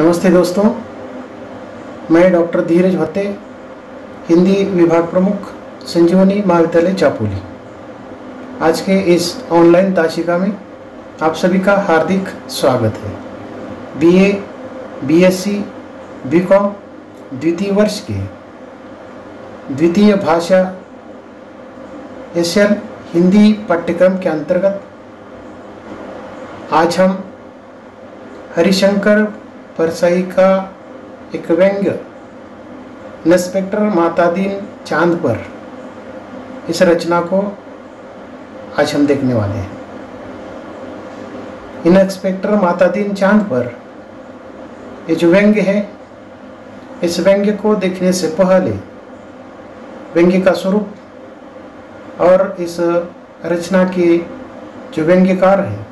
नमस्ते दोस्तों, मैं डॉक्टर धीरज भत्ते, हिंदी विभाग प्रमुख, संजीवनी महाविद्यालय चापोली। आज के इस ऑनलाइन ताशिका में आप सभी का हार्दिक स्वागत है। बीए, बीएससी, बीकॉम द्वितीय वर्ष के द्वितीय भाषा एसएल हिंदी पाठ्यक्रम के अंतर्गत आज हम हरिशंकर परसाई का एक व्यंग्य इंस्पेक्टर मातादीन चांद पर, इस रचना को आज हम देखने वाले हैं। इंस्पेक्टर मातादीन चांद पर ये जो व्यंग्य है, इस व्यंग्य को देखने से पहले व्यंग्य का स्वरूप और इस रचना के जो व्यंग्यकार हैं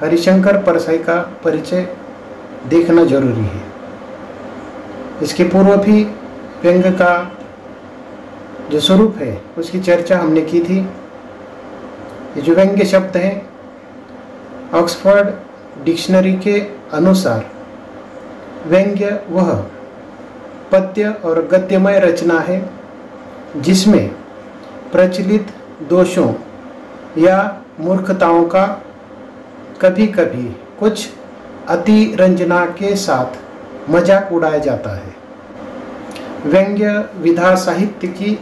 हरिशंकर परसाई का परिचय देखना जरूरी है। इसके पूर्व भी व्यंग्य का जो स्वरूप है उसकी चर्चा हमने की थी। ये जो व्यंग्य शब्द है, ऑक्सफोर्ड डिक्शनरी के अनुसार व्यंग्य वह पद्य और गद्यमय रचना है जिसमें प्रचलित दोषों या मूर्खताओं का कभी कभी कुछ अतिरंजना के साथ मजाक उड़ाया जाता है। व्यंग्य विधा साहित्य की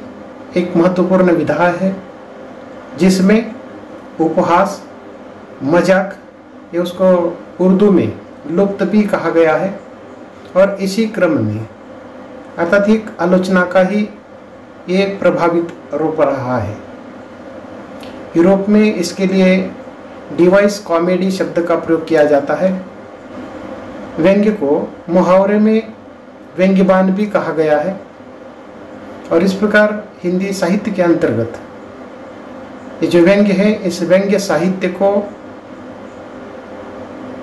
एक महत्वपूर्ण विधा है जिसमें उपहास, मजाक, ये उसको उर्दू में लुप्त भी कहा गया है, और इसी क्रम में अर्थात एक आलोचना का ही ये प्रभावित रूप रहा है। यूरोप में इसके लिए डिवाइस कॉमेडी शब्द का प्रयोग किया जाता है। व्यंग्य को मुहावरे में व्यंग्यबान भी कहा गया है, और इस प्रकार हिंदी साहित्य के अंतर्गत ये जो व्यंग्य है, इस व्यंग्य साहित्य को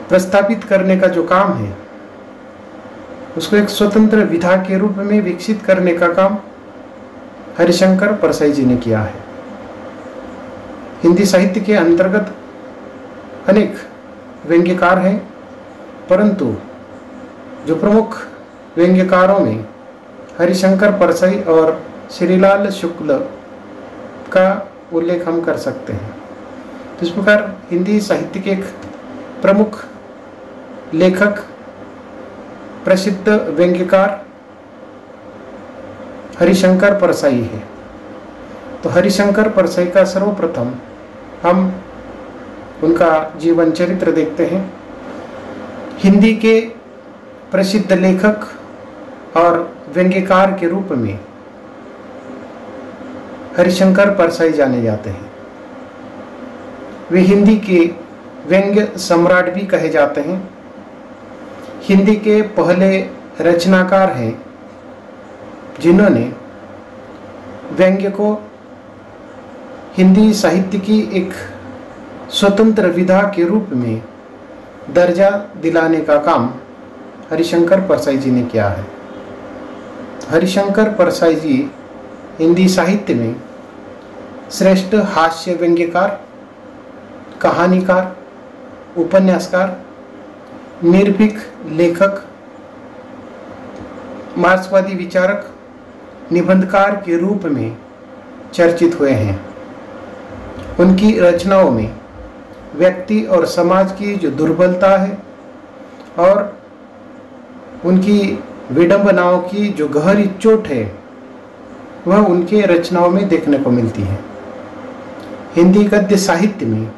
प्रस्तावित करने का जो काम है उसको एक स्वतंत्र विधा के रूप में विकसित करने का काम हरिशंकर परसाई जी ने किया है। हिंदी साहित्य के अंतर्गत अनेक व्यंग्यकार हैं, परंतु जो प्रमुख व्यंग्यकारों में हरिशंकर परसाई और श्रीलाल शुक्ल का उल्लेख हम कर सकते हैं। तो इस प्रकार हिंदी साहित्य के एक प्रमुख लेखक, प्रसिद्ध व्यंग्यकार हरिशंकर परसाई है। तो हरिशंकर परसाई का सर्वप्रथम हम उनका जीवन चरित्र देखते हैं। हिंदी के प्रसिद्ध लेखक और व्यंग्यकार के रूप में हरिशंकर परसाई जाने जाते हैं। वे हिंदी के व्यंग्य सम्राट भी कहे जाते हैं। हिंदी के पहले रचनाकार हैं जिन्होंने व्यंग्य को हिंदी साहित्य की एक स्वतंत्र विधा के रूप में दर्जा दिलाने का काम हरिशंकर परसाई जी ने किया है। हरिशंकर परसाई जी हिंदी साहित्य में श्रेष्ठ हास्य व्यंग्यकार, कहानीकार, उपन्यासकार, निर्भीक लेखक, मार्क्सवादी विचारक, निबंधकार के रूप में चर्चित हुए हैं। उनकी रचनाओं में व्यक्ति और समाज की जो दुर्बलता है और उनकी विडंबनाओं की जो गहरी चोट है वह उनके रचनाओं में देखने को मिलती है। हिंदी गद्य साहित्य में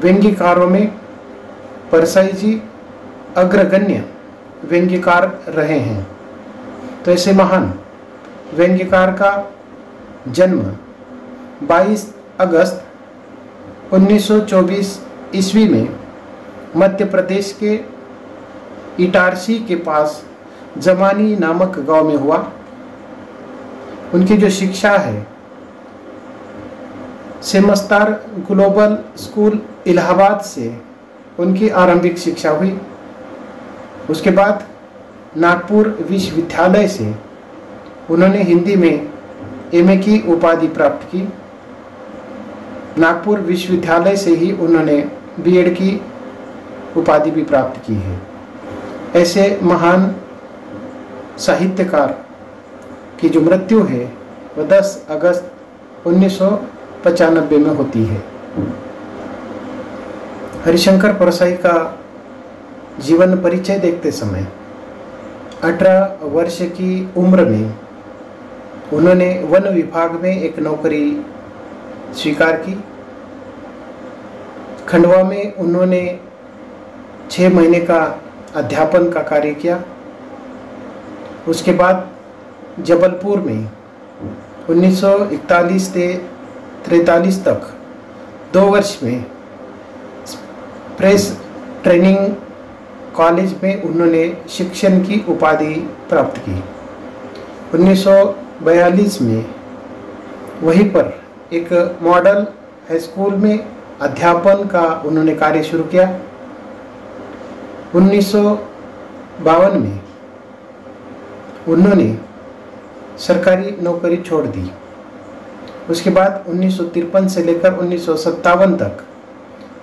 व्यंग्यकारों में परसाई जी अग्रगण्य व्यंग्यकार रहे हैं। तो ऐसे महान व्यंग्यकार का जन्म 22 अगस्त 1924 ईस्वी में मध्य प्रदेश के इटारसी के पास जमानी नामक गांव में हुआ। उनकी जो शिक्षा है सेमस्तार ग्लोबल स्कूल इलाहाबाद से उनकी आरंभिक शिक्षा हुई। उसके बाद नागपुर विश्वविद्यालय से उन्होंने हिंदी में एमए की उपाधि प्राप्त की। नागपुर विश्वविद्यालय से ही उन्होंने बीएड की उपाधि भी प्राप्त की है। ऐसे महान साहित्यकार की जो मृत्यु है वह 10 अगस्त 1995 में होती है। हरिशंकर परसाई का जीवन परिचय देखते समय 18 वर्ष की उम्र में उन्होंने वन विभाग में एक नौकरी स्वीकार की। खंडवा में उन्होंने 6 महीने का अध्यापन का कार्य किया। उसके बाद जबलपुर में 1941 से 43 तक 2 वर्ष में प्रेस ट्रेनिंग कॉलेज में उन्होंने शिक्षण की उपाधि प्राप्त की। 1942 में वहीं पर एक मॉडल हाई स्कूल में अध्यापन का उन्होंने कार्य शुरू किया। 1952 में उन्होंने सरकारी नौकरी छोड़ दी। उसके बाद 1953 से लेकर 1957 तक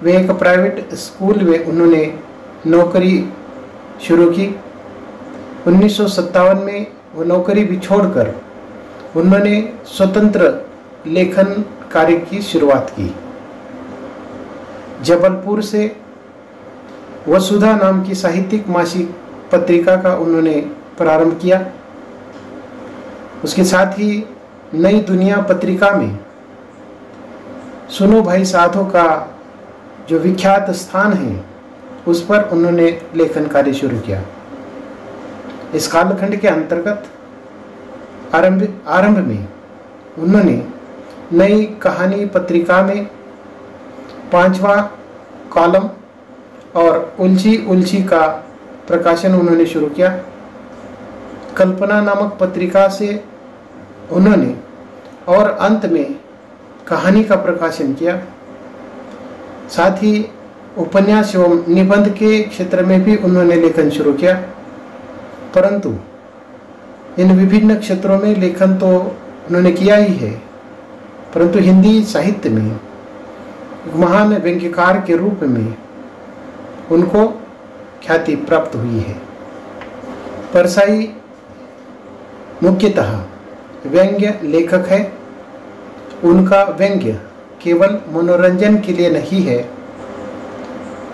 वे एक प्राइवेट स्कूल में उन्होंने नौकरी शुरू की। 1957 में वो नौकरी भी छोड़कर उन्होंने स्वतंत्र लेखन कार्य की शुरुआत की। जबलपुर से वसुधा नाम की साहित्यिक मासिक पत्रिका का उन्होंने प्रारंभ किया। उसके साथ ही नई दुनिया पत्रिका में सुनो भाई साधो का जो विख्यात स्थान है उस पर उन्होंने लेखन कार्य शुरू किया। इस कालखंड के अंतर्गत आरंभ में उन्होंने नई कहानी पत्रिका में 5वां कॉलम और उलझी उलझी का प्रकाशन उन्होंने शुरू किया। कल्पना नामक पत्रिका से उन्होंने और अंत में कहानी का प्रकाशन किया। साथ ही उपन्यास एवं निबंध के क्षेत्र में भी उन्होंने लेखन शुरू किया। परंतु इन विभिन्न क्षेत्रों में लेखन तो उन्होंने किया ही है, परंतु हिंदी साहित्य में एक महान व्यंग्यकार के रूप में उनको ख्याति प्राप्त हुई है। परसाई मुख्यतः व्यंग्य लेखक है। उनका व्यंग्य केवल मनोरंजन के लिए नहीं है।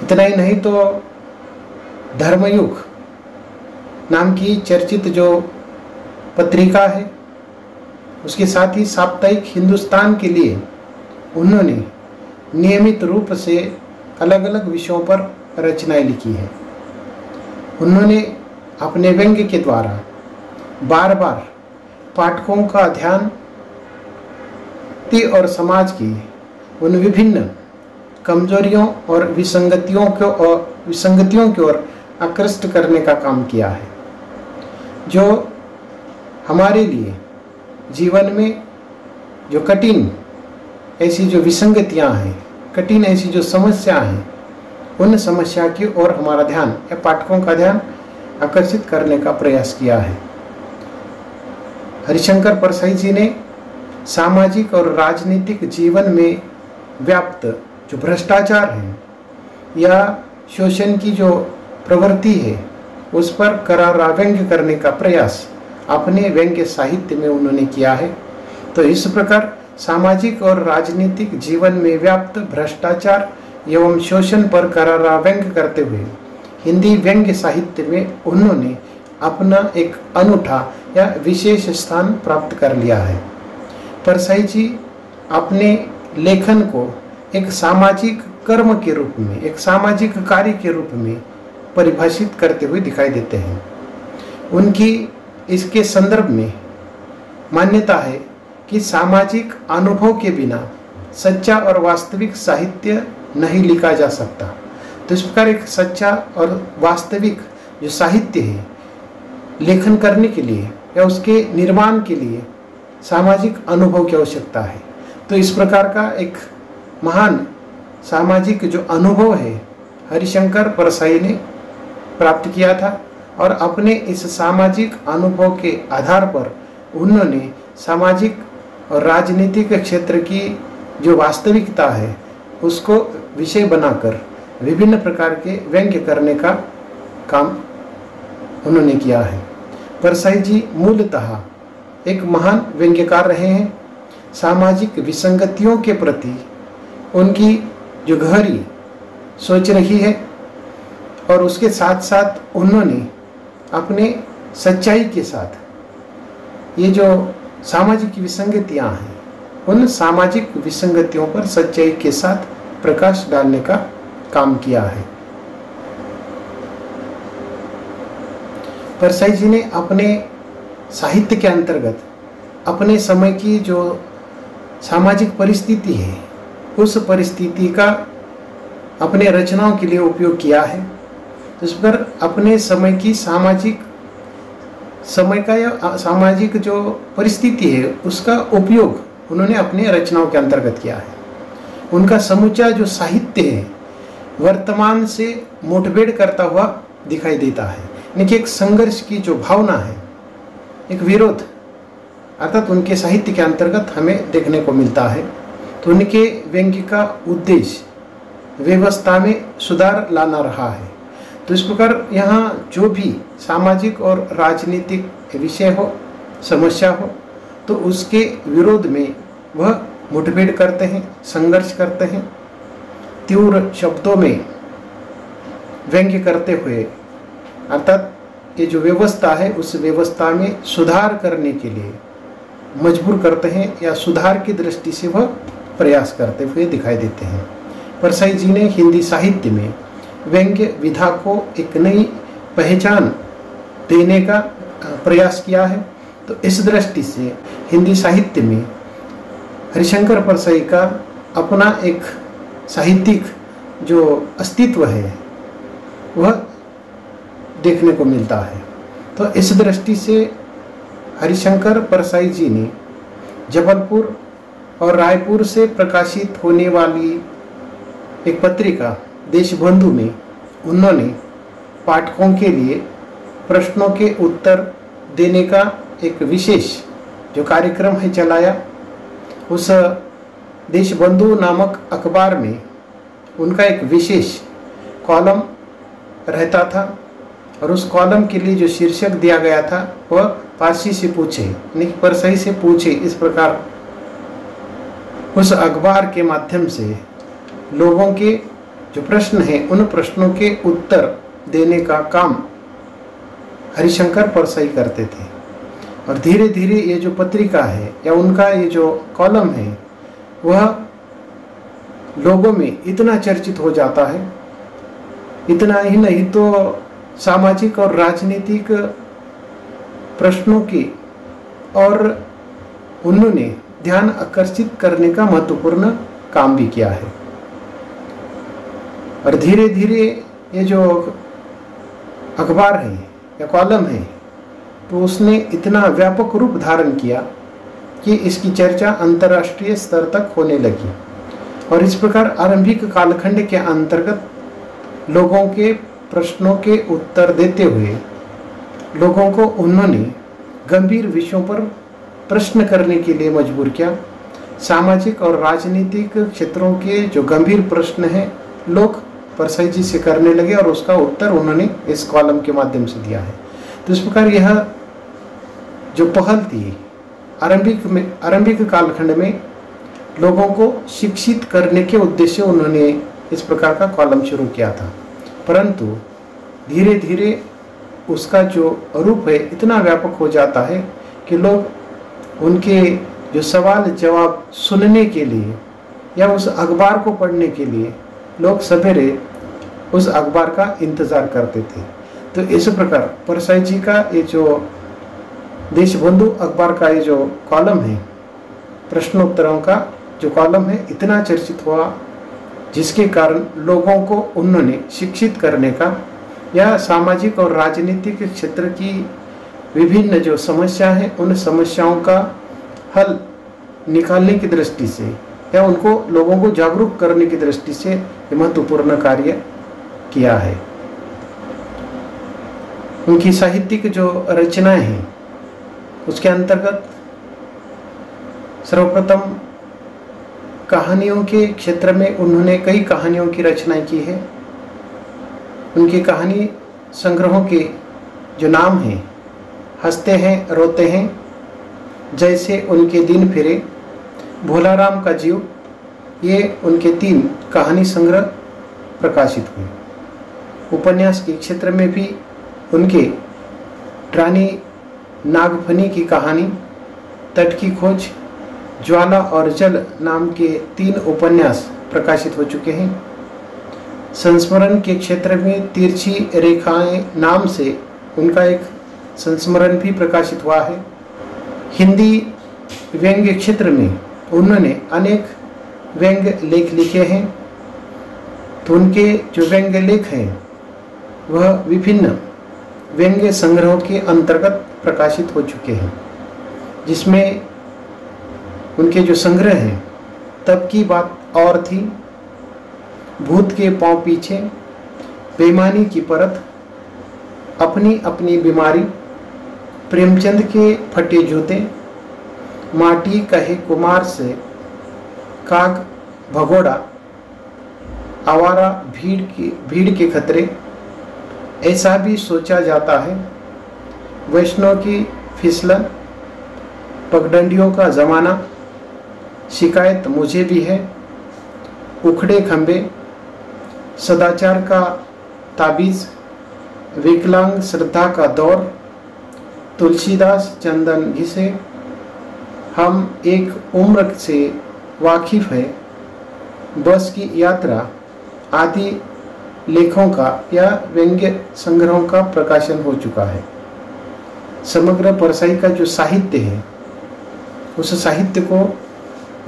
इतना ही नहीं तो धर्मयुग नाम की चर्चित जो पत्रिका है उसके साथ ही साप्ताहिक हिंदुस्तान के लिए उन्होंने नियमित रूप से अलग अलग विषयों पर रचनाएं लिखी है। उन्होंने अपने व्यंग्य के द्वारा बार बार पाठकों का ध्यान और समाज की उन विभिन्न कमजोरियों और विसंगतियों की ओर आकृष्ट करने का काम किया है, जो हमारे लिए जीवन में जो कठिन ऐसी जो विसंगतियां हैं, कठिन ऐसी जो समस्या हैं, उन समस्या की ओर हमारा ध्यान या पाठकों का ध्यान आकर्षित करने का प्रयास किया है। हरिशंकर परसाई जी ने सामाजिक और राजनीतिक जीवन में व्याप्त जो भ्रष्टाचार है या शोषण की जो प्रवृत्ति है उस पर करारा व्यंग्य करने का प्रयास अपने व्यंग्य साहित्य में उन्होंने किया है। तो इस प्रकार सामाजिक और राजनीतिक जीवन में व्याप्त भ्रष्टाचार एवं शोषण पर करारा व्यंग्य करते हुए हिंदी व्यंग्य साहित्य में उन्होंने अपना एक अनूठा या विशेष स्थान प्राप्त कर लिया है। परसाई जी अपने लेखन को एक सामाजिक कर्म के रूप में, एक सामाजिक कार्य के रूप में परिभाषित करते हुए दिखाई देते हैं। उनकी इसके संदर्भ में मान्यता है कि सामाजिक अनुभव के बिना सच्चा और वास्तविक साहित्य नहीं लिखा जा सकता। तो इस प्रकार एक सच्चा और वास्तविक जो साहित्य है लेखन करने के लिए या उसके निर्माण के लिए सामाजिक अनुभव की आवश्यकता है। तो इस प्रकार का एक महान सामाजिक जो अनुभव है हरिशंकर परसाई ने प्राप्त किया था और अपने इस सामाजिक अनुभव के आधार पर उन्होंने सामाजिक और राजनीतिक क्षेत्र की जो वास्तविकता है उसको विषय बनाकर विभिन्न प्रकार के व्यंग्य करने का काम उन्होंने किया है। परसाई जी मूलतः एक महान व्यंग्यकार रहे हैं। सामाजिक विसंगतियों के प्रति उनकी जो गहरी सोच रही है और उसके साथ साथ उन्होंने अपने सच्चाई के साथ ये जो सामाजिक विसंगतियां हैं उन सामाजिक विसंगतियों पर सच्चाई के साथ प्रकाश डालने का काम किया है। परसाई जी ने अपने साहित्य के अंतर्गत अपने समय की जो सामाजिक परिस्थिति है उस परिस्थिति का अपने रचनाओं के लिए उपयोग किया है। इस पर अपने समय की सामाजिक समय का या सामाजिक जो परिस्थिति है उसका उपयोग उन्होंने अपने रचनाओं के अंतर्गत किया है। उनका समूचा जो साहित्य है वर्तमान से मुठभेड़ करता हुआ दिखाई देता है, यानी कि एक संघर्ष की जो भावना है, एक विरोध अर्थात उनके साहित्य के अंतर्गत हमें देखने को मिलता है। तो उनके व्यंग्य का उद्देश्य व्यवस्था में सुधार लाना रहा है। तो इस प्रकार यहाँ जो भी सामाजिक और राजनीतिक विषय हो, समस्या हो, तो उसके विरोध में वह मुठभेड़ करते हैं, संघर्ष करते हैं, तीव्र शब्दों में व्यंग्य करते हुए अर्थात ये जो व्यवस्था है उस व्यवस्था में सुधार करने के लिए मजबूर करते हैं या सुधार की दृष्टि से वह प्रयास करते हुए दिखाई देते हैं। परसाई जी ने हिंदी साहित्य में व्यंग्य विधा को एक नई पहचान देने का प्रयास किया है। तो इस दृष्टि से हिंदी साहित्य में हरिशंकर परसाई का अपना एक साहित्यिक जो अस्तित्व है वह देखने को मिलता है। तो इस दृष्टि से हरिशंकर परसाई जी ने जबलपुर और रायपुर से प्रकाशित होने वाली एक पत्रिका देशबंधु में उन्होंने पाठकों के लिए प्रश्नों के उत्तर देने का एक विशेष जो कार्यक्रम है चलाया। उस देशबंधु नामक अखबार में उनका एक विशेष कॉलम रहता था और उस कॉलम के लिए जो शीर्षक दिया गया था वह पारसी से पूछे, यानी परसाई से पूछे। इस प्रकार उस अखबार के माध्यम से लोगों के जो प्रश्न हैं उन प्रश्नों के उत्तर देने का काम हरिशंकर परसाई करते थे। और धीरे धीरे ये जो पत्रिका है या उनका ये जो कॉलम है वह लोगों में इतना चर्चित हो जाता है, इतना ही नहीं तो सामाजिक और राजनीतिक प्रश्नों की और उन्होंने ध्यान आकर्षित करने का महत्वपूर्ण काम भी किया है। और धीरे धीरे ये जो अखबार है या कॉलम है तो उसने इतना व्यापक रूप धारण किया कि इसकी चर्चा अंतर्राष्ट्रीय स्तर तक होने लगी। और इस प्रकार आरंभिक कालखंड के अंतर्गत लोगों के प्रश्नों के उत्तर देते हुए लोगों को उन्होंने गंभीर विषयों पर प्रश्न करने के लिए मजबूर किया। सामाजिक और राजनीतिक क्षेत्रों के जो गंभीर प्रश्न हैं लोग परसाई जी से करने लगे और उसका उत्तर उन्होंने इस कॉलम के माध्यम से दिया है। तो इस प्रकार यह जो पहल थी आरंभिक कालखंड में लोगों को शिक्षित करने के उद्देश्य उन्होंने इस प्रकार का कॉलम शुरू किया था। परंतु धीरे धीरे उसका जो रूप है इतना व्यापक हो जाता है कि लोग उनके जो सवाल जवाब सुनने के लिए या उस अखबार को पढ़ने के लिए लोग सवेरे उस अखबार का इंतज़ार करते थे। तो इस प्रकार परसाई जी का ये जो देशबंधु अखबार का ये जो कॉलम है, प्रश्नोत्तरों का जो कॉलम है, इतना चर्चित हुआ जिसके कारण लोगों को उन्होंने शिक्षित करने का या सामाजिक और राजनीतिक क्षेत्र की विभिन्न जो समस्या है उन समस्याओं का हल निकालने की दृष्टि से या उनको लोगों को जागरूक करने की दृष्टि से महत्वपूर्ण कार्य किया है। उनकी साहित्यिक जो रचनाएं हैं उसके अंतर्गत सर्वप्रथम कहानियों के क्षेत्र में उन्होंने कई कहानियों की रचनाएं की है। उनकी कहानी संग्रहों के जो नाम हैं, हंसते हैं रोते हैं, जैसे उनके दिन फिरे, भोलाराम का जीव, ये उनके 3 कहानी संग्रह प्रकाशित हुए। उपन्यास के क्षेत्र में भी उनके रानी नागफनी की कहानी, तट की खोज, ज्वाला और जल नाम के 3 उपन्यास प्रकाशित हो चुके हैं। संस्मरण के क्षेत्र में तिरछी रेखाएं नाम से उनका एक संस्मरण भी प्रकाशित हुआ है। हिंदी व्यंग्य क्षेत्र में उन्होंने अनेक व्यंग्य लेख लिखे हैं। तो उनके जो व्यंग्य लेख हैं वह विभिन्न व्यंग्य संग्रहों के अंतर्गत प्रकाशित हो चुके हैं, जिसमें उनके जो संग्रह हैं, तब की बात और थी, भूत के पांव पीछे, बेईमानी की परत, अपनी अपनी बीमारी, प्रेमचंद के फटे जूते, माटी कहे कुमार से, काग भगोड़ा, आवारा भीड़ के खतरे, ऐसा भी सोचा जाता है, वैष्णव की फिसलन, पगडंडियों का जमाना, शिकायत मुझे भी है, उखड़े खंबे, सदाचार का ताबीज, विकलांग श्रद्धा का दौर, तुलसीदास चंदन घिसे, हम एक उम्र से वाकिफ है, बस की यात्रा आदि लेखों का या व्यंग्य संग्रहों का प्रकाशन हो चुका है। समग्र परसाई का जो साहित्य है, उस साहित्य को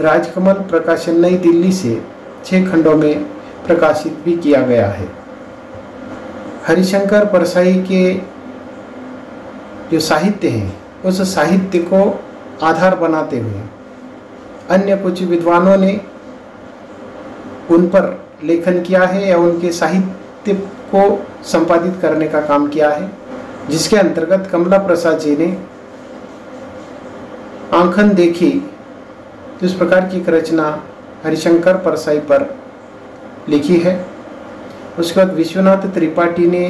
राजकमल प्रकाशन नई दिल्ली से 6 खंडों में प्रकाशित भी किया गया है। हरिशंकर परसाई के जो साहित्य है, उस साहित्य को आधार बनाते हुए अन्य कुछ विद्वानों ने उन पर लेखन किया है या उनके साहित्य को संपादित करने का काम किया है, जिसके अंतर्गत कमला प्रसाद जी ने आंखन देखी, तो इस प्रकार की एक रचना हरिशंकर परसाई पर लिखी है। उसके बाद विश्वनाथ त्रिपाठी ने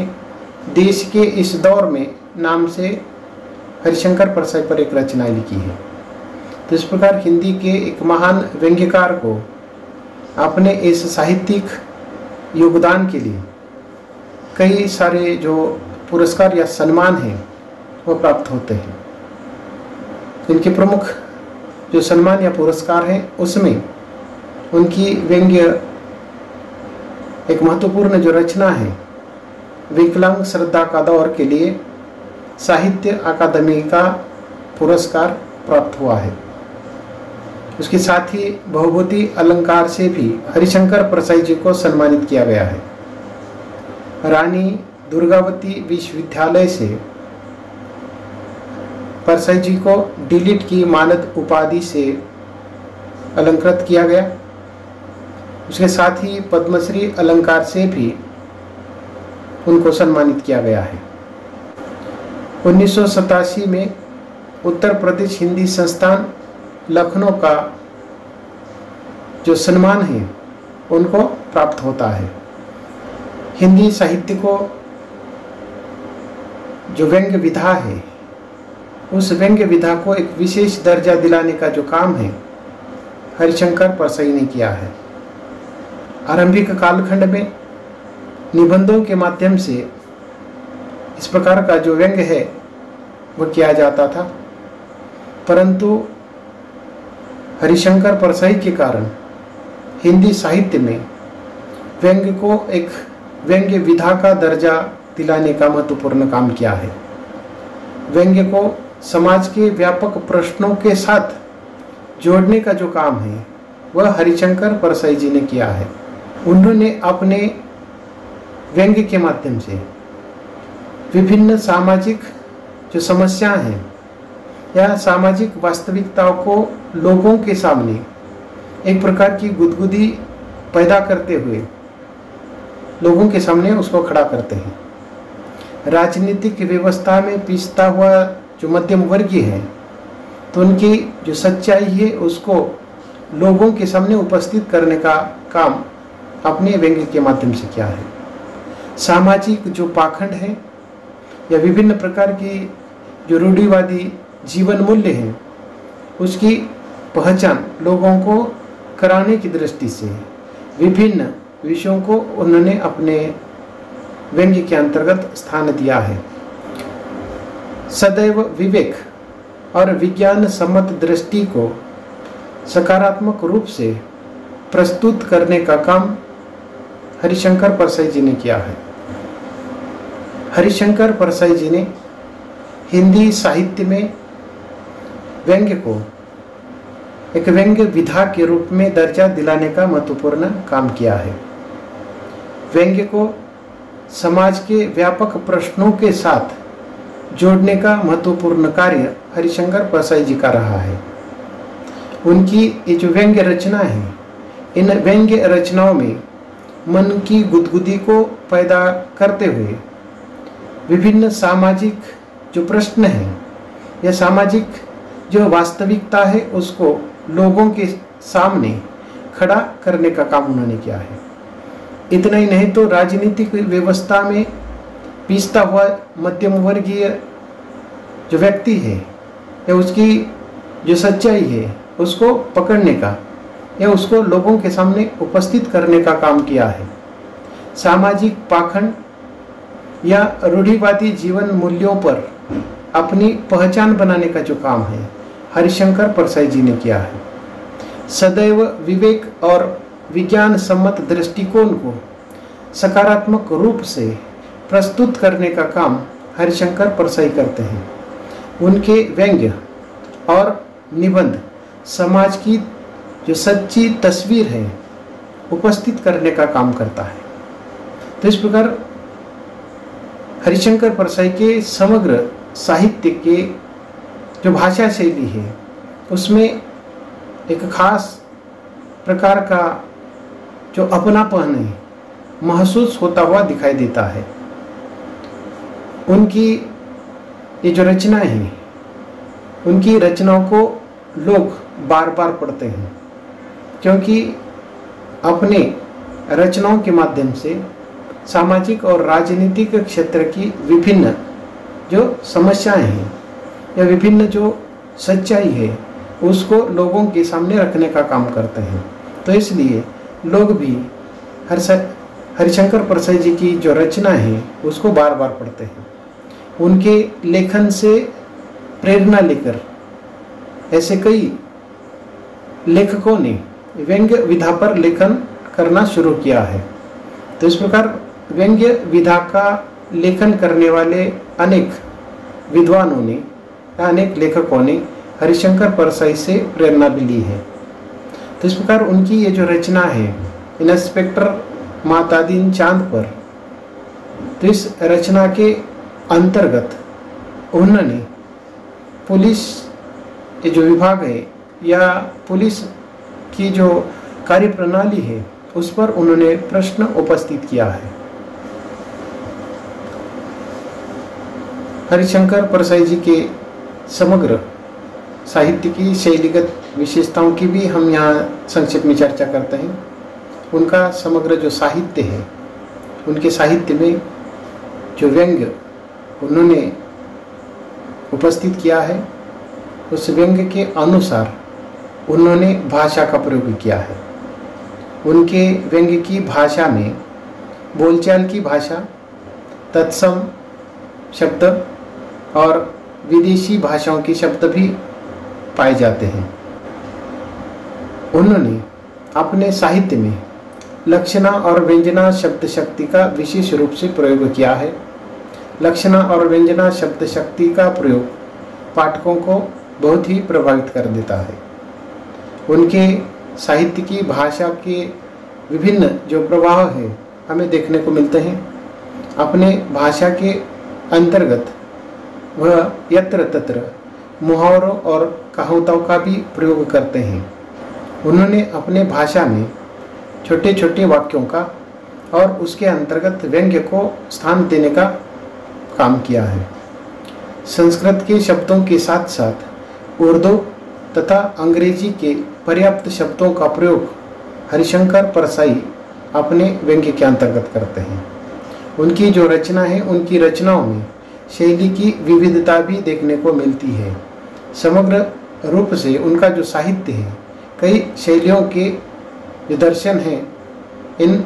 देश के इस दौर में नाम से हरिशंकर परसाई पर एक रचना लिखी है। तो इस प्रकार हिंदी के एक महान व्यंग्यकार को अपने इस साहित्यिक योगदान के लिए कई सारे जो पुरस्कार या सम्मान हैं वो प्राप्त होते हैं। इनके प्रमुख जो सम्मान या पुरस्कार हैं, उसमें उनकी व्यंग्य एक महत्वपूर्ण जो रचना है, विकलांग श्रद्धा का दौर के लिए साहित्य अकादमी का पुरस्कार प्राप्त हुआ है। उसके साथ ही बहुभूति अलंकार से भी हरिशंकर परसाई जी को सम्मानित किया गया है। रानी दुर्गावती विश्वविद्यालय से परसाई जी को डीलिट की मानद उपाधि से अलंकृत किया गया। उसके साथ ही पद्मश्री अलंकार से भी उनको सम्मानित किया गया है। 1987 में उत्तर प्रदेश हिंदी संस्थान लखनऊ का जो सम्मान है उनको प्राप्त होता है। हिंदी साहित्य को जो व्यंग्य विधा है, उस व्यंग्य विधा को एक विशेष दर्जा दिलाने का जो काम है हरिशंकर परसाई ने किया है। आरंभिक कालखंड में निबंधों के माध्यम से इस प्रकार का जो व्यंग्य है वह किया जाता था, परंतु हरिशंकर परसाई के कारण हिंदी साहित्य में व्यंग्य को एक व्यंग्य विधा का दर्जा दिलाने का महत्वपूर्ण काम किया है। व्यंग्य को समाज के व्यापक प्रश्नों के साथ जोड़ने का जो काम है वह हरिशंकर परसाई जी ने किया है। उन्होंने अपने व्यंग्य के माध्यम से विभिन्न सामाजिक जो समस्याएं हैं या सामाजिक वास्तविकताओं को लोगों के सामने एक प्रकार की गुदगुदी पैदा करते हुए लोगों के सामने उसको खड़ा करते हैं। राजनीतिक व्यवस्था में पिसता हुआ जो मध्यम वर्गीय है, तो उनकी जो सच्चाई है उसको लोगों के सामने उपस्थित करने का काम अपने व्यंग्य के माध्यम से किया है। सामाजिक जो पाखंड है या विभिन्न प्रकार की जो रूढ़िवादी जीवन मूल्य हैं उसकी पहचान लोगों को कराने की दृष्टि से विभिन्न विषयों को उन्होंने अपने व्यंग्य के अंतर्गत स्थान दिया है। सदैव विवेक और विज्ञान सम्मत दृष्टि को सकारात्मक रूप से प्रस्तुत करने का काम हरिशंकर परसाई जी ने किया है। हरिशंकर परसाई जी ने हिंदी साहित्य में व्यंग्य को एक व्यंग्य विधा के रूप में दर्जा दिलाने का महत्वपूर्ण काम किया है। व्यंग्य को समाज के व्यापक प्रश्नों के साथ जोड़ने का महत्वपूर्ण कार्य हरिशंकर परसाई जी का रहा है। उनकी ये जो व्यंग्य रचना है, इन व्यंग्य रचनाओं में मन की गुदगुदी को पैदा करते हुए विभिन्न सामाजिक जो प्रश्न हैं या सामाजिक जो वास्तविकता है उसको लोगों के सामने खड़ा करने का काम उन्होंने किया है। इतना ही नहीं तो राजनीतिक व्यवस्था में पिसता हुआ मध्यम वर्गीय जो व्यक्ति है या उसकी जो सच्चाई है उसको पकड़ने का या उसको लोगों के सामने उपस्थित करने का काम किया है। सामाजिक पाखंड या रूढ़िवादी जीवन मूल्यों पर अपनी पहचान बनाने का जो काम है हरिशंकर परसाई जी ने किया है। सदैव विवेक और विज्ञान सम्मत दृष्टिकोण को सकारात्मक रूप से प्रस्तुत करने का काम हरिशंकर परसाई करते हैं। उनके व्यंग्य और निबंध समाज की जो सच्ची तस्वीर है उपस्थित करने का काम करता है। तो इस प्रकार हरिशंकर परसाई के समग्र साहित्य के जो भाषा शैली है उसमें एक खास प्रकार का जो अपनापन है महसूस होता हुआ दिखाई देता है। उनकी ये जो रचनाएं हैं उनकी रचनाओं को लोग बार बार पढ़ते हैं क्योंकि अपने रचनाओं के माध्यम से सामाजिक और राजनीतिक क्षेत्र की विभिन्न जो समस्याएं हैं या विभिन्न जो सच्चाई है उसको लोगों के सामने रखने का काम करते हैं। तो इसलिए लोग भी हरिशंकर परसाई जी की जो रचना है उसको बार बार पढ़ते हैं। उनके लेखन से प्रेरणा लेकर ऐसे कई लेखकों ने व्यंग्य विधा पर लेखन करना शुरू किया है। तो इस प्रकार व्यंग्य विधा का लेखन करने वाले अनेक विद्वानों ने या अनेक लेखकों ने हरिशंकर परसाई से प्रेरणा भी ली है। तो इस प्रकार उनकी ये जो रचना है इंस्पेक्टर मातादीन चांद पर, तो इस रचना के अंतर्गत उन्होंने पुलिस ये जो विभाग है या पुलिस की जो कार्यप्रणाली है उस पर उन्होंने प्रश्न उपस्थित किया है। हरिशंकर परसाई जी के समग्र साहित्य की शैलीगत विशेषताओं की भी हम यहाँ संक्षेप में चर्चा करते हैं। उनका समग्र जो साहित्य है, उनके साहित्य में जो व्यंग्य उन्होंने उपस्थित किया है उस व्यंग्य के अनुसार उन्होंने भाषा का प्रयोग किया है। उनके व्यंग्य की भाषा में बोलचाल की भाषा, तत्सम शब्द और विदेशी भाषाओं के शब्द भी पाए जाते हैं। उन्होंने अपने साहित्य में लक्षणा और व्यंजना शब्द शक्ति का विशेष रूप से प्रयोग किया है। लक्षणा और व्यंजना शब्द शक्ति का प्रयोग पाठकों को बहुत ही प्रभावित कर देता है। उनके साहित्य की भाषा के विभिन्न जो प्रवाह है हमें देखने को मिलते हैं। अपने भाषा के अंतर्गत वह यत्र तत्र मुहावरों और कहावतों का भी प्रयोग करते हैं। उन्होंने अपने भाषा में छोटे छोटे वाक्यों का और उसके अंतर्गत व्यंग्य को स्थान देने का काम किया है। संस्कृत के शब्दों के साथ साथ उर्दू तथा अंग्रेजी के पर्याप्त शब्दों का प्रयोग हरिशंकर परसाई अपने व्यंग्य के अंतर्गत करते हैं। उनकी जो रचना है, उनकी रचनाओं में शैली की विविधता भी देखने को मिलती है। समग्र रूप से उनका जो साहित्य है, कई शैलियों के जो दर्शन हैं इन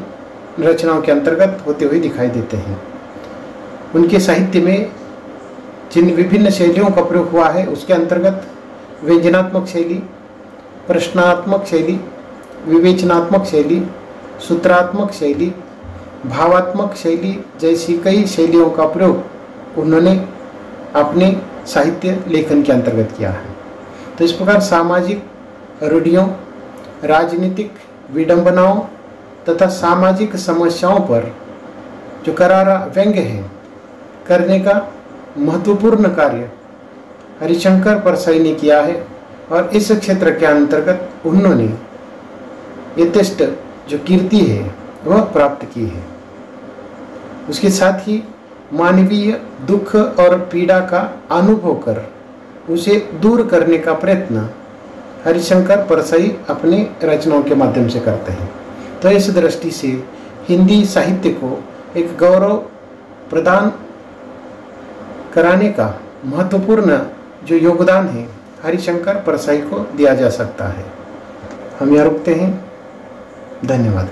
रचनाओं के अंतर्गत होते हुए दिखाई देते हैं। उनके साहित्य में जिन विभिन्न शैलियों का प्रयोग हुआ है उसके अंतर्गत व्यंजनात्मक शैली, प्रश्नात्मक शैली, विवेचनात्मक शैली, सूत्रात्मक शैली, भावात्मक शैली जैसी कई शैलियों का प्रयोग उन्होंने अपने साहित्य लेखन के अंतर्गत किया है। तो इस प्रकार सामाजिक रूढ़ियों, राजनीतिक विडंबनाओं तथा सामाजिक समस्याओं पर जो करारा व्यंग्य है करने का महत्वपूर्ण कार्य हरिशंकर परसाई ने किया है और इस क्षेत्र के अंतर्गत उन्होंने यथेष्ट जो कीर्ति है वह प्राप्त की है। उसके साथ ही मानवीय दुख और पीड़ा का अनुभव कर उसे दूर करने का प्रयत्न हरिशंकर परसाई अपने रचनाओं के माध्यम से करते हैं। तो इस दृष्टि से हिंदी साहित्य को एक गौरव प्रदान कराने का महत्वपूर्ण जो योगदान है हरिशंकर परसाई को दिया जा सकता है। हम यहाँ रुकते हैं। धन्यवाद।